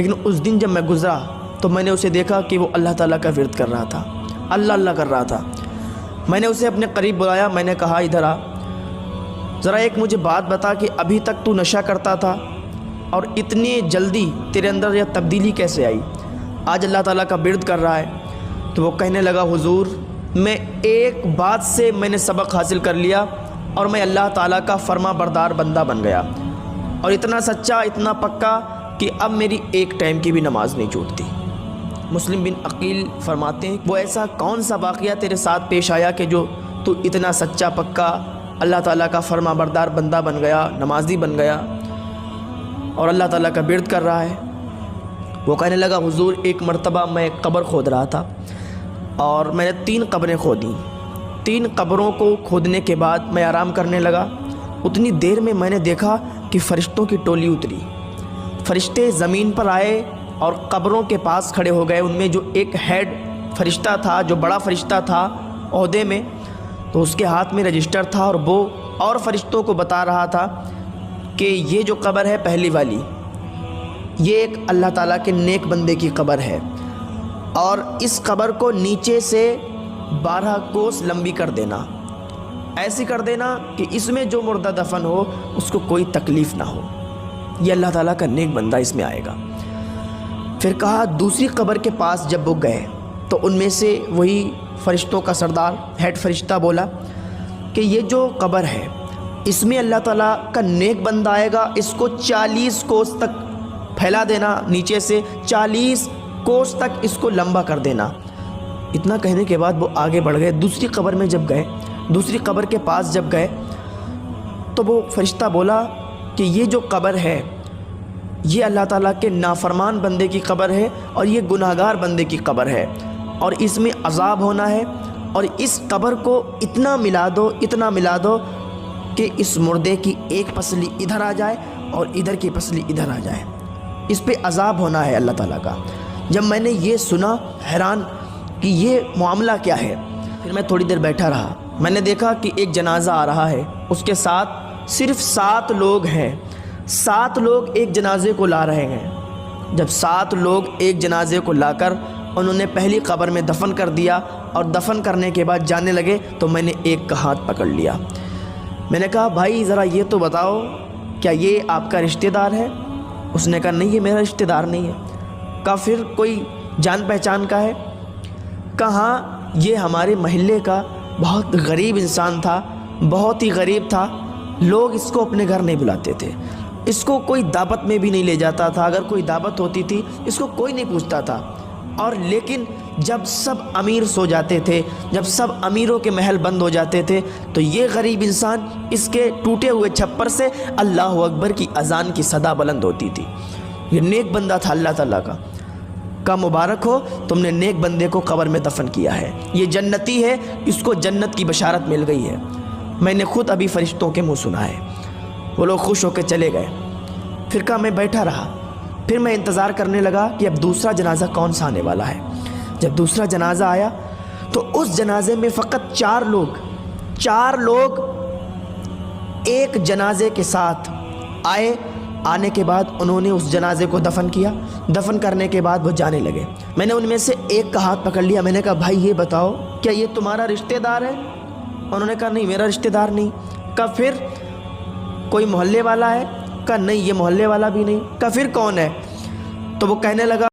لیکن اس دن جب میں گزرا تو میں نے اسے دیکھا کہ وہ اللہ تعالیٰ کا ورد کر رہا تھا، اللہ اللہ کر رہا تھا۔ میں نے اسے اپنے قریب بلایا، میں نے کہا ادھر آ، ذرا ایک مجھے بات بتا کہ ابھی تک تو نشہ کرتا تھا اور اتنی جلدی تیرے اندر یہ تبدیلی کیسے آئی، آج اللہ تعالیٰ کا ورد کر رہا ہے؟ تو وہ کہنے لگا حضور میں ایک بات سے میں نے سبق حاصل کر لیا اور میں اللہ تعالیٰ کا فرما بردار بندہ بن گیا، اور اتنا سچا اتنا پکا کہ اب میری ایک ٹائم کی بھی نماز نہیں چھوٹتی۔ مسلم بن عقیل فرماتے ہیں وہ ایسا کون سا واقعہ تیرے ساتھ پیش آیا کہ جو تو اتنا سچا پکا اللہ تعالیٰ کا فرما بردار بندہ بن گیا، نمازی بن گیا اور اللہ تعالیٰ کا ورد کر رہا ہے؟ وہ کہنے لگا حضور ایک مرتبہ میں قبر کھود رہا تھا اور میں نے 3 قبریں کھودیں۔ 3 قبروں کو کھودنے کے بعد میں آرام کرنے لگا، اتنی دیر میں میں نے دیکھا کہ فرشتوں کی ٹولی اتری، فرشتے زمین پر آئے اور قبروں کے پاس کھڑے ہو گئے۔ ان میں جو ایک ہیڈ فرشتہ تھا، جو بڑا فرشتہ تھا عہدے میں، تو اس کے ہاتھ میں رجسٹر تھا اور وہ اور فرشتوں کو بتا رہا تھا کہ یہ جو قبر ہے پہلی والی، یہ ایک اللہ تعالیٰ کے نیک بندے کی قبر ہے، اور اس قبر کو نیچے سے 12 کوس لمبی کر دینا، ایسی کر دینا کہ اس میں جو مردہ دفن ہو اس کو کوئی تکلیف نہ ہو، یہ اللہ تعالیٰ کا نیک بندہ اس میں آئے گا۔ پھر کہا دوسری قبر کے پاس جب وہ گئے تو ان میں سے وہی فرشتوں کا سردار ہیڈ فرشتہ بولا کہ یہ جو قبر ہے اس میں اللہ تعالیٰ کا نیک بندہ آئے گا، اس کو 40 کوس تک پھیلا دینا، نیچے سے 40 کوس تک اس کو لمبا کر دینا۔ اتنا کہنے کے بعد وہ آگے بڑھ گئے، دوسری قبر میں جب گئے، دوسری قبر کے پاس جب گئے تو وہ فرشتہ بولا کہ یہ جو قبر ہے یہ اللہ تعالیٰ کے نافرمان بندے کی قبر ہے اور یہ گناہگار بندے کی قبر ہے، اور اس میں عذاب ہونا ہے، اور اس قبر کو اتنا ملا دو، اتنا ملا دو کہ اس مردے کی ایک پسلی ادھر آ جائے اور ادھر کی پسلی ادھر آ جائے، اس پہ عذاب ہونا ہے اللہ تعالیٰ کا۔ جب میں نے یہ سنا حیران کہ یہ معاملہ کیا ہے، پھر میں تھوڑی دیر بیٹھا رہا، میں نے دیکھا کہ ایک جنازہ آ رہا ہے، اس کے ساتھ صرف 7 لوگ ہیں، 7 لوگ ایک جنازے کو لا رہے ہیں۔ جب 7 لوگ ایک جنازے کو لا کر انہوں نے پہلی قبر میں دفن کر دیا اور دفن کرنے کے بعد جانے لگے تو میں نے ایک کا ہاتھ پکڑ لیا، میں نے کہا بھائی ذرا یہ تو بتاؤ کیا یہ آپ کا رشتہ دار ہے؟ اس نے کہا نہیں یہ میرا رشتہ دار نہیں ہے۔ کہا پھر کوئی جان پہچان کا ہے؟ کہا یہ ہمارے محلے کا بہت غریب انسان تھا، بہت ہی غریب تھا، لوگ اس کو اپنے گھر نہیں بلاتے تھے، اس کو کوئی دعوت میں بھی نہیں لے جاتا تھا، اگر کوئی دعوت ہوتی تھی اس کو کوئی نہیں پوچھتا تھا، اور لیکن جب سب امیر سو جاتے تھے، جب سب امیروں کے محل بند ہو جاتے تھے تو یہ غریب انسان اس کے ٹوٹے ہوئے چھپر سے اللہ اکبر کی اذان کی صدا بلند ہوتی تھی۔ یہ نیک بندہ تھا اللہ تعالیٰ کا۔ کا مبارک ہو تم نے نیک بندے کو قبر میں دفن کیا ہے، یہ جنتی ہے، اس کو جنت کی بشارت مل گئی ہے۔ میں نے خود ابھی فرشتوں کے منہ سنا ہے۔ وہ لوگ خوش ہو کے چلے گئے۔ پھر کہا میں بیٹھا رہا، پھر میں انتظار کرنے لگا کہ اب دوسرا جنازہ کون سا آنے والا ہے۔ جب دوسرا جنازہ آیا تو اس جنازے میں فقط 4 لوگ ایک جنازے کے ساتھ آئے۔ آنے کے بعد انہوں نے اس جنازے کو دفن کیا، دفن کرنے کے بعد وہ جانے لگے۔ میں نے ان میں سے ایک کا ہاتھ پکڑ لیا، میں نے کہا بھائی یہ بتاؤ کیا یہ تمہارا رشتہ دار ہے؟ انہوں نے کہا نہیں میرا رشتہ دار نہیں۔ کہا پھر کوئی محلے والا ہے؟ کہا نہیں یہ محلے والا بھی نہیں۔ کہا پھر کون ہے؟ تو وہ کہنے لگا